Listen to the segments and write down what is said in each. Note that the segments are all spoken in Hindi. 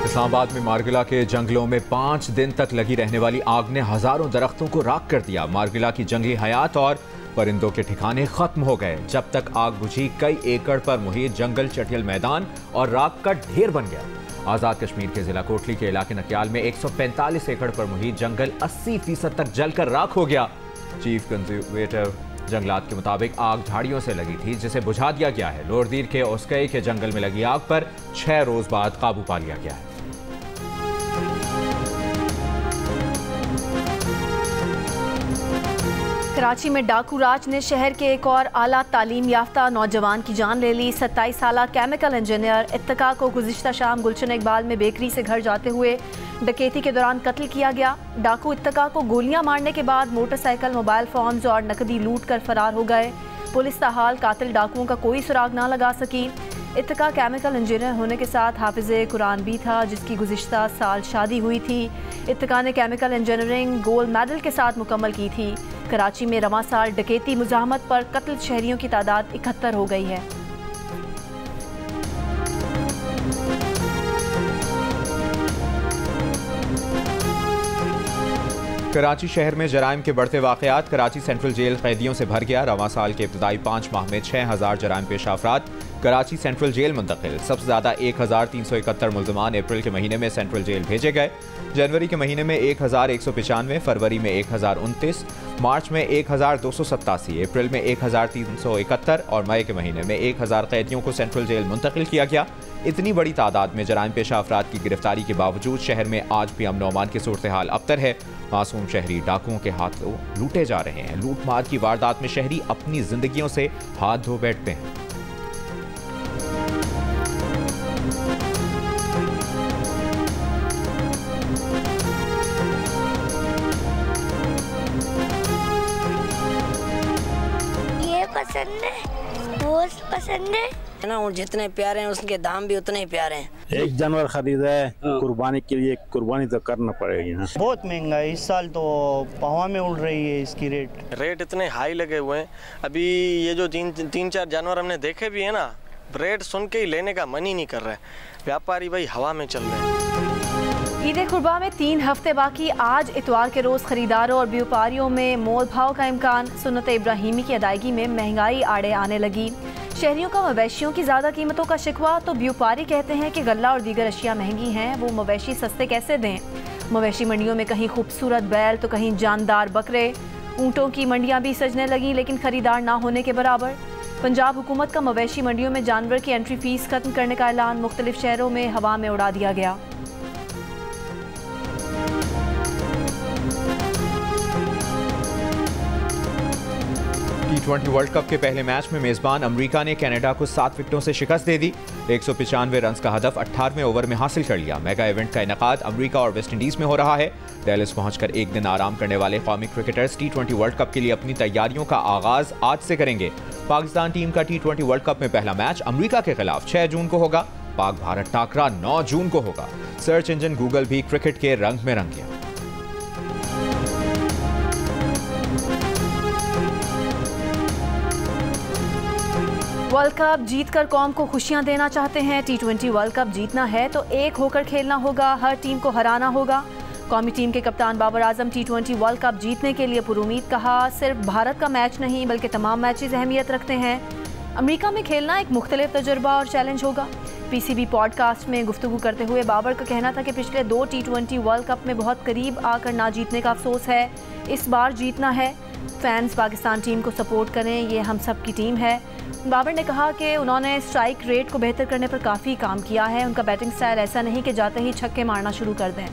इस्लामाबाद में मारगिला के जंगलों में 5 दिन तक लगी रहने वाली आग ने हजारों दरख्तों को राख कर दिया। मारगिला की जंगली हयात और परिंदों के ठिकाने खत्म हो गए। जब तक आग बुझी, कई एकड़ पर मुहित जंगल चटियल मैदान और राख का ढेर बन गया। आजाद कश्मीर के जिला कोटली के इलाके नकियाल में 145 एकड़ पर मुहित जंगल 80% तक जलकर राख हो गया। चीफ कंजर्वेटर जंगलात के मुताबिक आग झाड़ियों से लगी थी, जिसे बुझा दिया गया है। लोरदीर के ओस्कई के जंगल में लगी आग पर 6 रोज बाद काबू पा लिया गया है। कराची में डाकू राज ने शहर के एक और आला तालीम याफ्ता नौजवान की जान ले ली। 27 साला केमिकल इंजीनियर इत्तका को गुज़िश्ता शाम गुलशन इकबाल में बेकरी से घर जाते हुए डकैती के दौरान कत्ल किया गया। डाकू इत्तका को गोलियां मारने के बाद मोटरसाइकिल, मोबाइल फोन्स और नकदी लूट कर फरार हो गए। पुलिस ताहाल कातिल डाकुओं का कोई सुराग ना लगा सकी। इत्तका केमिकल इंजीनियर होने के साथ हाफिज़े कुरान भी था, जिसकी गुज़िश्ता साल शादी हुई थी। इत्तका ने केमिकल इंजीनियरिंग गोल्ड मेडल के साथ मुकम्मल की थी। कराची में रवां साल डकैती मुज़ाहमत पर कत्ल शहरियों की तादाद 71 हो गई है। कराची शहर में जराइम के बढ़ते वाक़यात। कराची सेंट्रल जेल कैदियों से भर गया। रवां साल के इब्तदाई 5 माह में 6000 जराइम पेशा अफराद कराची सेंट्रल जेल मुंतकिल। सबसे ज़्यादा 1371 मुल्ज़मान अप्रैल के महीने में सेंट्रल जेल भेजे गए। जनवरी के महीने में 1195, फरवरी में 1029, मार्च में 1287, अप्रैल में 1371 और मई के महीने में 1000 कैदियों को सेंट्रल जेल मुंतकिल किया गया। इतनी बड़ी तादाद में जराइम पेशा अफराद की गिरफ्तारी के बावजूद शहर में आज भी अमन अमान की सूरत हाल अबतर है। मासूम शहरी डाकुओं के हाथों लूटे जा रहे हैं। लूट मार की वारदात में शहरी अपनी जिंदगियों से हाथ धो बैठते हैं। पसंद है, वो पसंद है ना, और जितने प्यारे हैं उसके दाम भी उतने ही प्यारे हैं। एक जानवर खरीदा है कुर्बानी के लिए, कुर्बानी तो करना पड़ेगी ना। बहुत महंगा है, इस साल तो हवा में उड़ रही है इसकी रेट इतने हाई लगे हुए हैं। अभी ये जो तीन चार जानवर हमने देखे भी है ना, रेट सुन के ही लेने का मन ही नहीं कर रहा है। व्यापारी भाई हवा में चल रहे हैं। ईद कुर्बा में 3 हफ्ते बाकी। आज इतवार के रोज़ खरीदारों और व्यापारियों में मोल भाव का इम्कान। सुन्नत इब्राहिमी की अदायगी में महंगाई आड़े आने लगी। शहरियों का मवेशियों की ज़्यादा कीमतों का शिकवा, तो व्यापारी कहते हैं कि गल्ला और दीगर अशिया महंगी हैं, वो मवेशी सस्ते कैसे दें। मवेशी मंडियों में कहीं खूबसूरत बैल तो कहीं जानदार बकरे। ऊँटों की मंडियाँ भी सजने लगी, लेकिन खरीदार ना होने के बराबर। पंजाब हुकूमत का मवेशी मंडियों में जानवर की एंट्री फीस खत्म करने का ऐलान मुख्तलिफ शहरों में हवा में उड़ा दिया गया। T20 वर्ल्ड कप के पहले मैच में मेजबान अमेरिका ने कनाडा को 7 विकेटों से शिकस्त दे दी। 195 रन का हदफ 18वें ओवर में हासिल कर लिया। मेगा इवेंट का इनेकाद अमेरिका और वेस्ट इंडीज में हो रहा है। डेलिस पहुंचकर एक दिन आराम करने वाले कौमी क्रिकेटर्स T20 वर्ल्ड कप के लिए अपनी तैयारियों का आगाज आज से करेंगे। पाकिस्तान टीम का T20 वर्ल्ड कप में पहला मैच अमेरिका के खिलाफ 6 जून को होगा। पाक भारत टाकरा 9 जून को होगा। सर्च इंजन गूगल भी क्रिकेट के रंग में रंग गया। वर्ल्ड कप जीतकर कौम को खुशियां देना चाहते हैं। T20 वर्ल्ड कप जीतना है तो एक होकर खेलना होगा, हर टीम को हराना होगा। कौमी टीम के कप्तान Babar Azam T20 world cup जीतने के लिए पुरुमीद कहा। सिर्फ भारत का मैच नहीं बल्कि तमाम मैचेस अहमियत रखते हैं। अमेरिका में खेलना एक मुख्तलिफ तजुर्बा और चैलेंज होगा। PCB पॉडकास्ट में गुफ्तगू करते हुए बाबर का कहना था कि पिछले 2 T20 वर्ल्ड कप में बहुत करीब आकर ना जीतने का अफसोस है। इस बार जीतना है। फैंस पाकिस्तान टीम को सपोर्ट करें, ये हम सब की टीम है। बाबर ने कहा कि उन्होंने स्ट्राइक रेट को बेहतर करने पर काफ़ी काम किया है। उनका बैटिंग स्टाइल ऐसा नहीं कि जाते ही छक्के मारना शुरू कर दें।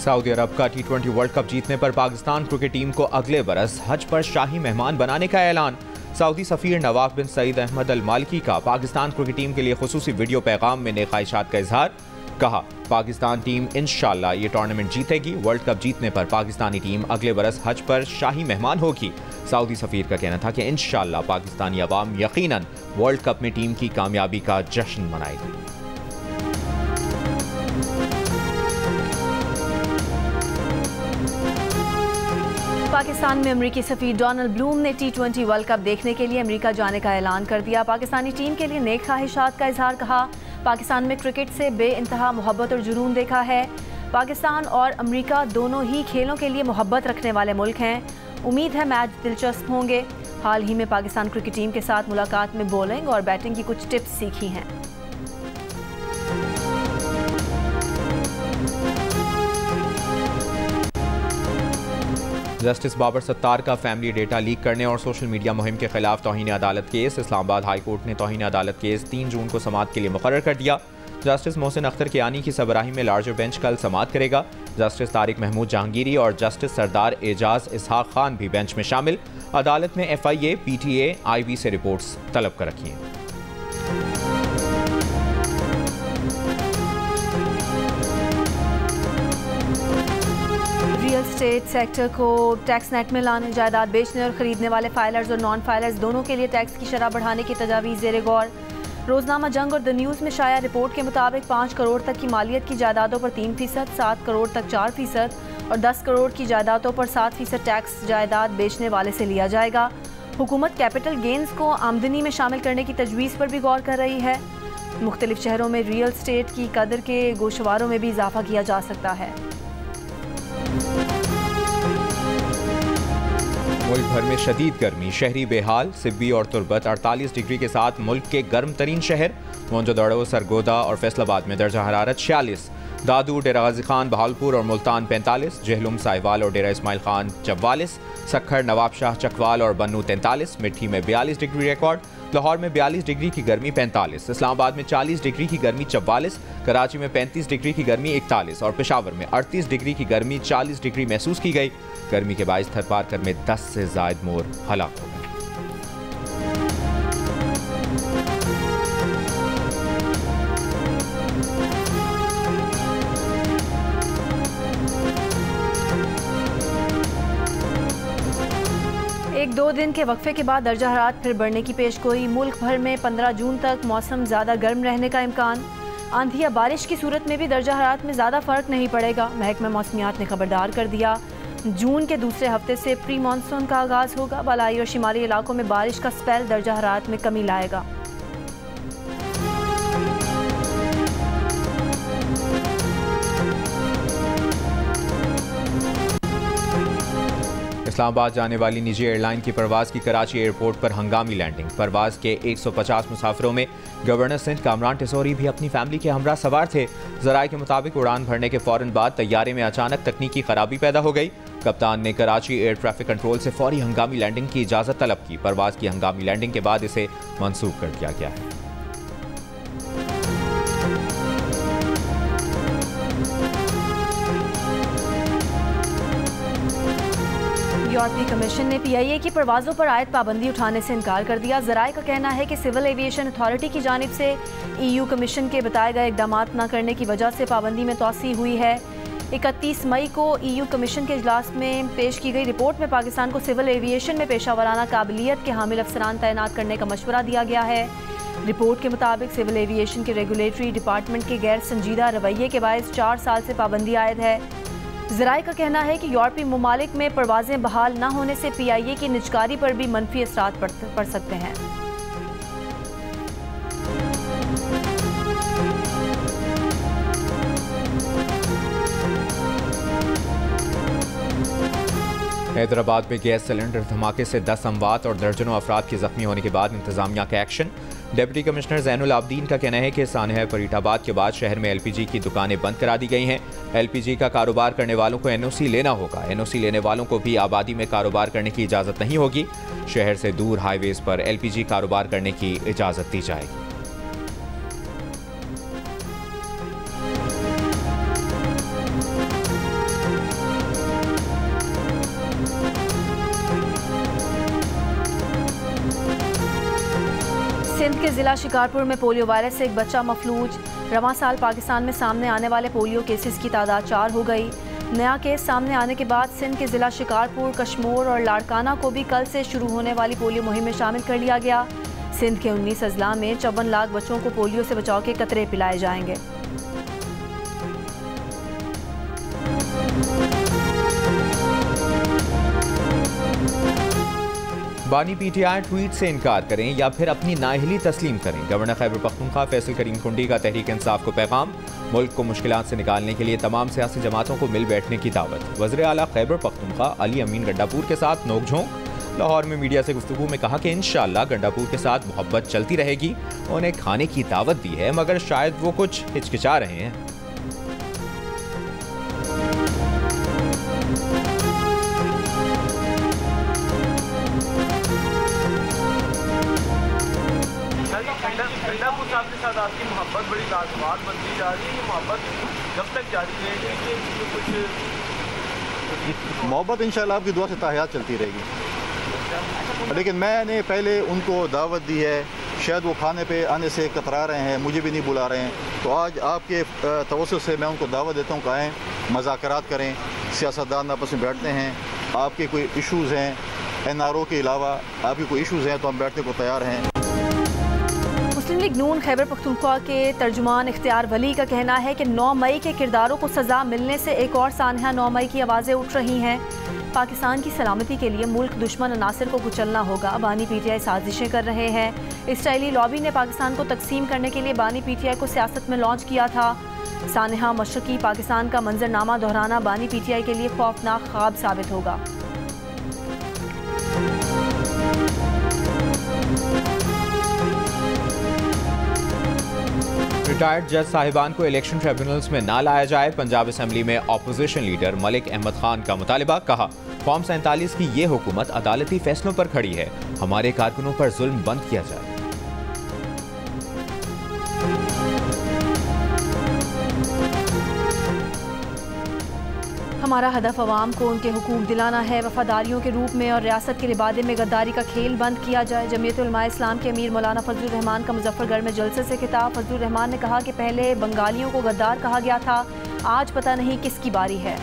सऊदी अरब का T20 वर्ल्ड कप जीतने पर पाकिस्तान क्रिकेट टीम को अगले बरस हज पर शाही मेहमान बनाने का ऐलान। सऊदी सफीर नवाफ बिन सईद अहमद अल मालिकी का पाकिस्तान क्रिकेट टीम के लिए खुसूसी वीडियो पैगाम में नेक ख्वाहिशात का इजहार। कहा, पाकिस्तान टीम इंशाअल्लाह ये टूर्नामेंट जीतेगी। वर्ल्ड कप जीतने पर पाकिस्तानी टीम अगले बरस हज पर शाही मेहमान होगी। सऊदी सफीर का कहना था कि इंशाअल्लाह पाकिस्तानी अवाम यकीनन वर्ल्ड कप में टीम की कामयाबी का जश्न मनाएगी। पाकिस्तान में अमरीकी सफीर डोनाल्ड ब्लूम ने T20 वर्ल्ड कप देखने के लिए अमरीका जाने का ऐलान कर दिया। पाकिस्तानी टीम के लिए नेक ख्वाहिशात का इजहार कहा। पाकिस्तान में क्रिकेट से बेइंतहा मोहब्बत और जुनून देखा है। पाकिस्तान और अमरीका दोनों ही खेलों के लिए मोहब्बत रखने वाले मुल्क हैं। उम्मीद है मैच दिलचस्प होंगे। हाल ही में पाकिस्तान क्रिकेट टीम के साथ मुलाकात में बॉलिंग और बैटिंग की कुछ टिप्स सीखी हैं। जस्टिस बाबर सत्तार का फैमिली डेटा लीक करने और सोशल मीडिया मुहिम के खिलाफ तौहीन अदालत केस। इस्लामाबाद हाई कोर्ट ने तौहीन अदालत केस 3 जून को समाअत के लिए मुकर्रर कर दिया। जस्टिस मोहसिन अख्तर कियानी की सरबराही में लार्जर बेंच कल समाअत करेगा। जस्टिस तारिक महमूद जहांगीरी और जस्टिस सरदार एजाज इसहाक खान भी बेंच में शामिल। अदालत ने FIA, PTA, IB से रिपोर्ट्स तलब कर रखी हैं। रियल एस्टेट सेक्टर को टैक्स नेट में लाने, जायदाद बेचने और खरीदने वाले फाइलर्स और नॉन फाइलर्स दोनों के लिए टैक्स की शरह बढ़ाने की तजावीज़ ज़ेरे गौर। रोजनामा जंग और द न्यूज़ में शाया रिपोर्ट के मुताबिक 5 करोड़ तक की मालियत की जायदादों पर 3%, 7 करोड़ तक 4% और 10 करोड़ की जायदादों पर 7% टैक्स जायदाद बेचने वाले से लिया जाएगा। हुकूमत कैपिटल गेंस को आमदनी में शामिल करने की तजवीज़ पर भी गौर कर रही है। मुख्तलिफ शहरों में रियल एस्टेट की कदर के गोशवारों में भी इजाफा किया जा सकता है। मुल्क भर में शदीद गर्मी, शहरी बेहाल। सिब्बी और तुर्बत 48 डिग्री के साथ मुल्क के गर्म तरीन शहर। मोइनजोदड़ो, सरगोदा और फैसलाबाद में दर्जा हरारत 46। दादू, डेरा गाजी खान, बहावलपुर और मुल्तान 45। जहलुम, साहिवाल और डेरा इस्माइल खान 44। सक्खर, नवाबशाह, चकवाल और बन्नू 43। मिट्टी में 42 डिग्री रिकॉर्ड। लाहौर में 42 डिग्री की गर्मी 45। इस्लामाबाद में 40 डिग्री की गर्मी 44। कराची में 35 डिग्री की गर्मी 41 और पेशावर में 38 डिग्री की गर्मी 40 डिग्री महसूस की गई। गर्मी के बाइस थरपारकर में 10 से ज़ायद मोर हलाक हो गए। एक दो दिन के वक्फे के बाद दर्जा हरारत फिर बढ़ने की पेशगोई। मुल्क भर में 15 जून तक मौसम ज़्यादा गर्म रहने का इम्कान। आंधी या बारिश की सूरत में भी दर्जा हरारत में ज़्यादा फ़र्क नहीं पड़ेगा। महकमा मौसमियात ने खबरदार कर दिया। जून के दूसरे हफ्ते से प्री मानसून का आगाज़ होगा। बलाई और शिमाली इलाकों में बारिश का स्पेल दर्जा हरारत में कमी लाएगा। इस्लामाबाद जाने वाली निजी एयरलाइन की परवाज़ की कराची एयरपोर्ट पर हंगामी लैंडिंग। परवाज़ के 150 मुसाफिरों में गवर्नर सिंध कामरान टिसोरी भी अपनी फैमिली के हमरा सवार थे। ज़राए के मुताबिक उड़ान भरने के फ़ौरन बाद तैयारे में अचानक तकनीकी खराबी पैदा हो गई। कप्तान ने कराची एयर ट्रैफिक कंट्रोल से फौरी हंगामी लैंडिंग की इजाज़त तलब की। परवाज़ की हंगामी लैंडिंग के बाद इसे मंसूख कर दिया गया है। यूरोपीय कमीशन ने PIA की परवाज़ों पर आयद पाबंदी उठाने से इनकार कर दिया। ज़राए का कहना है कि सिविल एविएशन अथॉरिटी की जानिब से EU कमीशन के बताए गए इक़दाम न करने की वजह से पाबंदी में तोसी हुई है। 31 मई को EU कमीशन के इजलास में पेश की गई रिपोर्ट में पाकिस्तान को सिविल एविएशन में पेशावराना काबिलियत के हामिल अफसरान तैनात करने का मशवरा दिया गया है। रिपोर्ट के मुताबिक सिविल एविएशन के रेगुलेटरी डिपार्टमेंट के गैर संजीदा रवैये के बायस 4 साल से पाबंदी आयद है। ज़राए का कहना है कि यूरोपीय ममालिक में परवाज़ें बहाल न होने से PIA की निजकारी पर भी मनफी असरात पड़ सकते हैं। हैदराबाद में गैस सिलेंडर धमाके से 10 अमवात और दर्जनों अफराद के जख्मी होने के बाद इंतजामिया का action. Deputy commissioner Zainul Abedin का कहना है कि सानहा फरीदाबाद के बाद शहर में LPG की दुकानें बंद करा दी गई हैं। LPG का कारोबार करने वालों को NOC लेना होगा। NOC लेने वालों को भी आबादी में कारोबार करने की इजाज़त नहीं होगी। शहर से दूर हाईवेज़ पर LPG कारोबार करने की इजाज़त दी जाएगी। सिंध के ज़िला शिकारपुर में पोलियो वायरस से एक बच्चा मफलूज। रवां साल पाकिस्तान में सामने आने वाले पोलियो केसेस की तादाद 4 हो गई। नया केस सामने आने के बाद सिंध के ज़िला शिकारपुर, कश्मोर और लाड़काना को भी कल से शुरू होने वाली पोलियो मुहिम में शामिल कर लिया गया। सिंध के 19 अजला में 54 लाख बच्चों को पोलियो से बचाव के कतरे पिलाए जाएंगे। बानी पीटीआई ट्वीट से इनकार करें या फिर अपनी नाअहली तस्लीम करें। गवर्नर खैबर पख्तूनख्वा फैसल करीम खुंडी का तहरीक इंसाफ को पैगाम। मुल्क को मुश्किलात से निकालने के लिए तमाम सियासी जमातों को मिल बैठने की दावत। वज़ीर आला खैबर पख्तूनख्वा अली अमीन गंडापुर के साथ नोकझोंक। लाहौर में मीडिया से गुफ्तगू में कहा कि इंशाअल्लाह गंडापुर के साथ मोहब्बत चलती रहेगी। उन्हें खाने की दावत दी है मगर शायद वो कुछ हिचकिचा रहे हैं। गंडापुर साहब के साथ आपकी मोहब्बत बड़ी लाजवाब बनती जा रही है। ये मोहब्बत कब तक जारी रहेगी? कुछ मोहब्बत इंशाल्लाह आपकी दुआ से ताहयात चलती रहेगी। लेकिन मैंने पहले उनको दावत दी है, शायद वो खाने पे आने से कतरा रहे हैं, मुझे भी नहीं बुला रहे हैं। तो आज आपके तवज्जुह से मैं उनको दावत देता हूँ कि आएँ, मज़ाकरात करें, सियासतदान आपस में बैठते हैं। आपके कोई इशूज़ हैं NRO के अलावा, आपके कोई इशूज़ हैं तो हम बैठने को तैयार हैं। मुस्लिम लीग नून खैबर पख्तूनख्वा के तर्जुमान इख्तियार वली का कहना है कि 9 मई के किरदारों को सज़ा मिलने से एक और सानहा 9 मई की आवाज़ें उठ रही हैं। पाकिस्तान की सलामती के लिए मुल्क दुश्मन अनासर को कुचलना होगा। बानी पीटीआई साजिशें कर रहे हैं। इसराइली लॉबी ने पाकिस्तान को तकसीम करने के लिए बानी पीटीआई को सियासत में लॉन्च किया था। सानहा मशरकी पाकिस्तान का मंजरनामा दोहराना बानी पीटीआई के लिए खौफनाक ख्वाब साबित होगा। रिटायर्ड जज साहिबान को इलेक्शन ट्रिब्यूनल्स में ना लाया जाए। पंजाब असेंबली में ऑपोजिशन लीडर मलिक अहमद खान का मुतालिबा। कहा, फॉर्म 47 की ये हुकूमत अदालती फैसलों पर खड़ी है। हमारे कारकुनों पर जुल्म बंद किया जाए। हमारा हदफ अवाम को उनके हुकूक दिलाना है। वफादारियों के रूप में और रियासत के लिबादे में गद्दारी का खेल बंद किया जाए। जमीयत उलमा इस्लाम के अमीर मौलाना फजलुर रहमान का मुजफ्फरगढ़ में जलसे से खिताब। फजलुर रहमान ने कहा कि पहले बंगालियों को गद्दार कहा गया था, आज पता नहीं किसकी बारी है।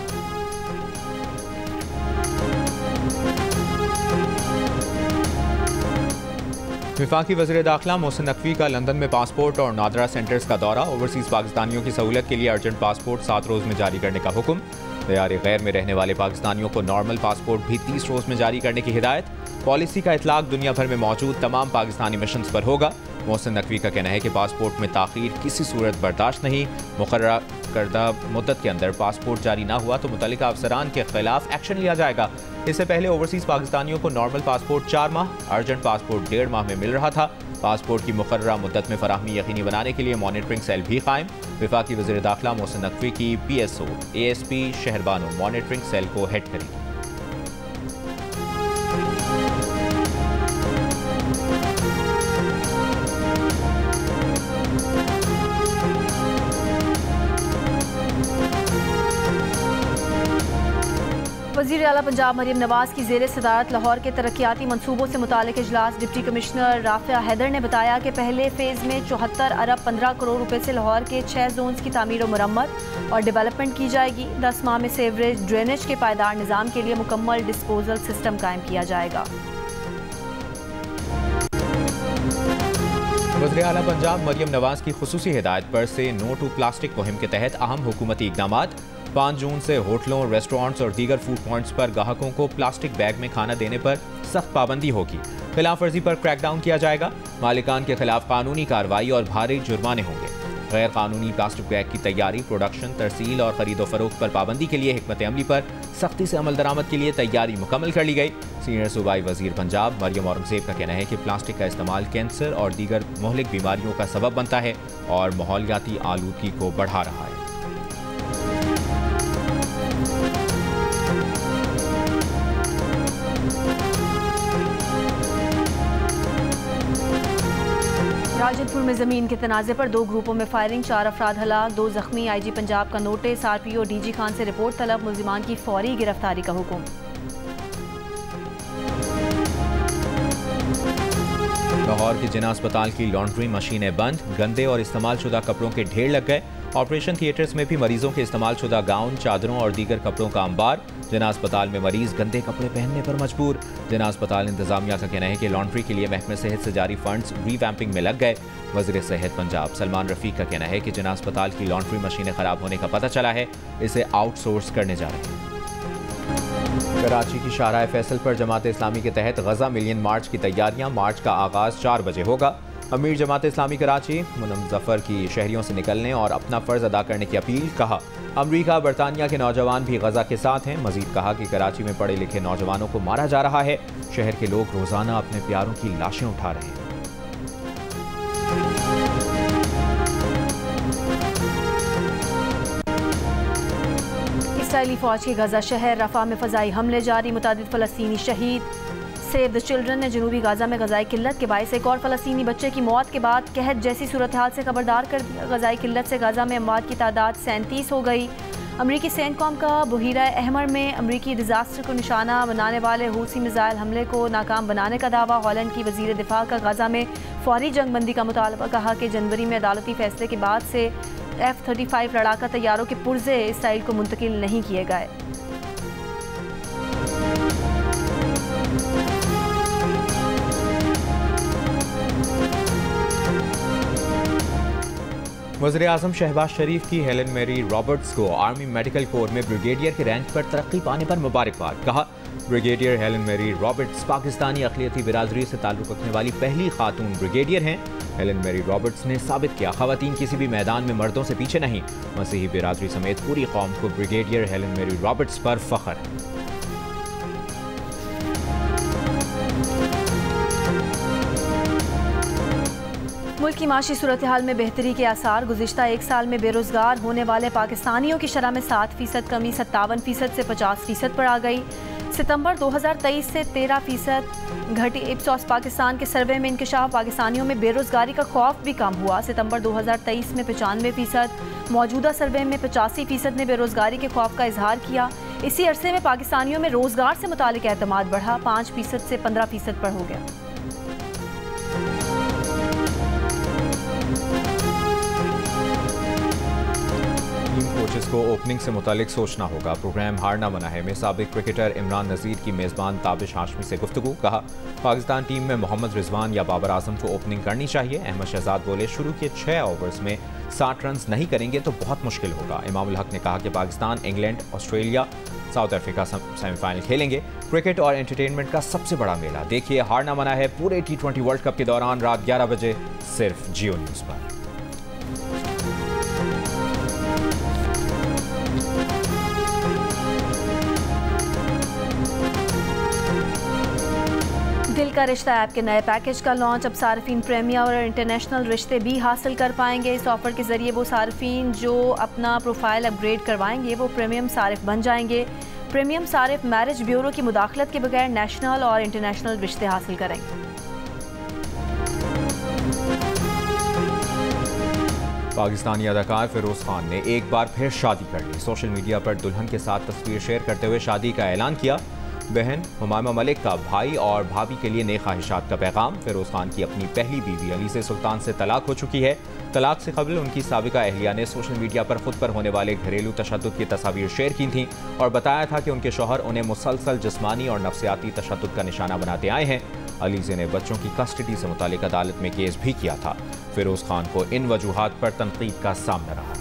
वफाकी वज़ीर दाखिला मोहसिन नकवी का लंदन में पासपोर्ट और नादरा सेंटर्स का दौरा। ओवरसीज़ पाकिस्तानियों की सहूलत के लिए अर्जेंट पासपोर्ट 7 रोज़ में जारी करने का हुक्म। तैयार गैर में रहने वाले पाकिस्तानियों को नॉर्मल पासपोर्ट भी 30 रोज़ में जारी करने की हिदायत। पॉलिसी का इतलाक दुनिया भर में मौजूद तमाम पाकिस्तानी मिशंस पर होगा। मोहसिन नकवी का कहना है कि पासपोर्ट में ताख़ीर किसी सूरत बर्दाश्त नहीं। मुकर्रर करदा मुद्दत के अंदर पासपोर्ट जारी ना हुआ तो मुतल्लिका अफसरान के खिलाफ एक्शन लिया जाएगा। इससे पहले ओवरसीज़ पाकिस्तानियों को नॉर्मल पासपोर्ट 4 माह, अर्जेंट पासपोर्ट 1.5 माह में मिल रहा था। पासपोर्ट की मुकर्ररा मुद्दत में फराहमी यकीनी बनाने के लिए मॉनिटरिंग सेल भी कायम। वफाकी वज़ीर दाखिला मोहसिन नकवी की PSO ASP Shahrbano monitoring cell को हेड करेगी। वज़ीर आला पंजाब मरियम नवाज की ज़ेर सदारत लाहौर के तरक्याती मनसूबों से मुतालिक इजलास। डिप्टी कमिश्नर राफिया हैदर ने बताया कि पहले फेज़ में 74 अरब 15 करोड़ रुपए से लाहौर के 6 जोन्स की तामीर और मरम्मत और डेवलपमेंट की जाएगी। 10 माह में सेवरेज ड्रेनेज के पायदार निज़ाम के लिए मुकम्मल डिस्पोजल सिस्टम कायम किया जाएगा। वज़ीर आला पंजाब मरियम नवाज की खुसूसी हिदायत पर से नो टू प्लास्टिक मुहिम के तहत अहम हुकूमती इक़दामात। 5 जून से होटलों, रेस्टोरेंट्स और दीगर फूड पॉइंट्स पर ग्राहकों को प्लास्टिक बैग में खाना देने पर सख्त पाबंदी होगी। खिलाफ वर्जी पर क्रैकडाउन किया जाएगा। मालिकान के खिलाफ कानूनी कार्रवाई और भारी जुर्माने होंगे। गैर कानूनी प्लास्टिक बैग की तैयारी, प्रोडक्शन, तरसील और खरीदो फरोख्त पर पाबंदी के लिए हिकमत अमली पर सख्ती से अमल दरामद के लिए तैयारी मुकम्मल कर ली गई। सीनियर सूबाई वजीर पंजाब मरियम औरंगजेब का कहना है कि प्लास्टिक का इस्तेमाल कैंसर और दीगर मोहलिक बीमारियों का सबब बनता है और माहौलियाती आलूदगी को बढ़ा रहा है। राजदपुर में जमीन के तनाज़े पर 2 ग्रुपों में फायरिंग, 4 अफराद हलाक, 2 जख्मी। IG पंजाब का नोटिस, RPO DG खान से रिपोर्ट तलब। मुल्जिमान की फौरी गिरफ्तारी का हुक्म। लाहौर के जिना अस्पताल की लॉन्ड्री मशीनें बंद, गंदे और इस्तेमाल शुदा कपड़ों के ढेर लग गए। ऑपरेशन थिएटर्स में भी मरीजों के इस्तेमाल शुदा गाउन, चादरों और दीगर कपड़ों का अंबार। जिना अस्पताल में मरीज गंदे कपड़े पहनने पर मजबूर। जिना अस्पताल इंतजामिया का कहना है कि लॉन्ड्री के लिए महकमे सेहत से जारी फंड्स रीवैम्पिंग में लग गए। वज़ीर सेहत पंजाब सलमान रफ़ीक का कहना है कि जिना अस्पताल की लॉन्ड्री मशीनें खराब होने का पता चला है, इसे आउटसोर्स करने जा रहे हैं। कराची की शाहराह फैसल पर जमात इस्लामी के तहत गजा मिलियन मार्च की तैयारियां। मार्च का आगाज 4 बजे होगा। अमीर जमात इस्लामी कराची मुनम जफर की शहरियों से निकलने और अपना फ़र्ज अदा करने की अपील। कहा, अमरीका बरतानिया के नौजवान भी गजा के साथ हैं। मजीद कहा कि कराची में पढ़े लिखे नौजवानों को मारा जा रहा है। शहर के लोग रोजाना अपने प्यारों की लाशें उठा रहे हैं। इसराइली फौज के गजा शहर रफा में फजाई हमले जारी। मुतादिद फ़लस्तीनी शहीद। सेव द चिल्ड्रन ने जनूबी गाजा में गजाई किल्लत के बायस एक और फ़लस्तीनी बच्चे की मौत के बाद कहत जैसी सूरत हाल से खबरदार कर दिया। गजाई किल्लत से गाजा में अमवात की तादाद 37 हो गई। अमरीकी सेंटकॉम का बहीरा अहमर में अमरीकी डिजास्टर को निशाना बनाने वाले हूसी मिसाइल हमले को नाकाम बनाने का दावा। हॉलैंड की वजीर दिफा का गाजा में फौरी जंगबंदी का मुतालबा। कहा कि जनवरी में अदालती फैसले के बाद से F-35 लड़ाका तैयारों के पुर्जे इसराइल को मुंतकिल नहीं किए गए। वज़ीर-ए-आज़म शहबाज शरीफ की हेलन मेरी रॉबर्ट्स को आर्मी मेडिकल कोर में ब्रिगेडियर के रैंक पर तरक्की पाने पर मुबारकबाद। कहा, ब्रिगेडियर हेलन मेरी रॉबर्ट्स पाकिस्तानी अक़लियती बिरादरी से ताल्लुक़ रखने वाली पहली खातून ब्रिगेडियर हैं। हेलन मेरी रॉबर्ट्स ने साबित किया, ख़वातीन किसी भी मैदान में मर्दों से पीछे नहीं। मसीही बिरादरी समेत पूरी कौम को ब्रिगेडियर हेलन मेरी रॉबर्ट्स पर फ़ख्र है। मुल्क की माशी सूरत हाल में बेहतरी के आसार। गुज़िश्ता एक साल में बेरोज़गार होने वाले पाकिस्तानियों की शरह में 7% कमी 57% से 50% पर आ गई। सितंबर 2023 से 13% घटी। इप्सॉस पाकिस्तान के सर्वे में इंकशाफ। पाकिस्तानियों में बेरोज़गारी का खौफ भी कम हुआ। सितंबर 2023 में 95%, मौजूदा सर्वे में 85% ने बेरोज़गारी के खौफ का इजहार किया। इसी अरसे में पाकिस्तानियों में रोज़गार से मुतालिक एतमाद बढ़ा, 5% से 15% पर हो गया। कोचेस को ओपनिंग से मुतालिक सोचना होगा। प्रोग्राम हारना मना है में साबिक क्रिकेटर इमरान नज़ीर की मेज़बान ताबिश हाशमी से गुफ्तगू। कहा, पाकिस्तान टीम में मोहम्मद रिजवान या बाबर आजम को ओपनिंग करनी चाहिए। अहमद शहजाद बोले, शुरू के 6 ओवर्स में 60 रन नहीं करेंगे तो बहुत मुश्किल होगा। इमामुल हक ने कहा कि Pakistan, England, Australia, south Africa semifinal खेलेंगे। क्रिकेट और एंटरटेनमेंट का सबसे बड़ा मेला देखिए हारना मना है पूरे T20 वर्ल्ड कप के दौरान रात 11 बजे सिर्फ जियो न्यूज़ पर। दिल का रिश्ता ऐप के नए पैकेज का लॉन्च। अब सार्फिन प्रीमियर और इंटरनेशनल रिश्ते भी हासिल कर पाएंगे। इस ऑफर के जरिए वो सार्फिन जो अपना प्रोफाइल अपग्रेड करवाएंगे वो प्रीमियम सारिफ बन जाएंगे। प्रीमियम सारिफ मैरिज ब्यूरो की मुदाखलत के बगैर नेशनल और इंटरनेशनल रिश्ते हासिल करेंगे। पाकिस्तानी अदाकार फिरोज खान ने एक बार फिर शादी कर ली। सोशल मीडिया पर दुल्हन के साथ तस्वीर शेयर करते हुए शादी का ऐलान किया। बहन हुमामा मलिक का भाई और भाभी के लिए नेक ख्वाहिशात का पैगाम। फिरोज खान की अपनी पहली बीवी अलीज़े सुल्तान से तलाक हो चुकी है। तलाक से कबल उनकी साबिका अहलिया ने सोशल मीडिया पर खुद पर होने वाले घरेलू तशद्दुद की तस्वीर शेयर की थीं और बताया था कि उनके शौहर उन्हें मुसलसल जिस्मानी और नफ्सियाती तशद्दुद का निशाना बनाते आए हैं। अलीज़े ने बच्चों की कस्टडी से मुतालिक अदालत में केस भी किया था। फिरोज खान को इन वजूहात पर तनकीद का सामना रहा।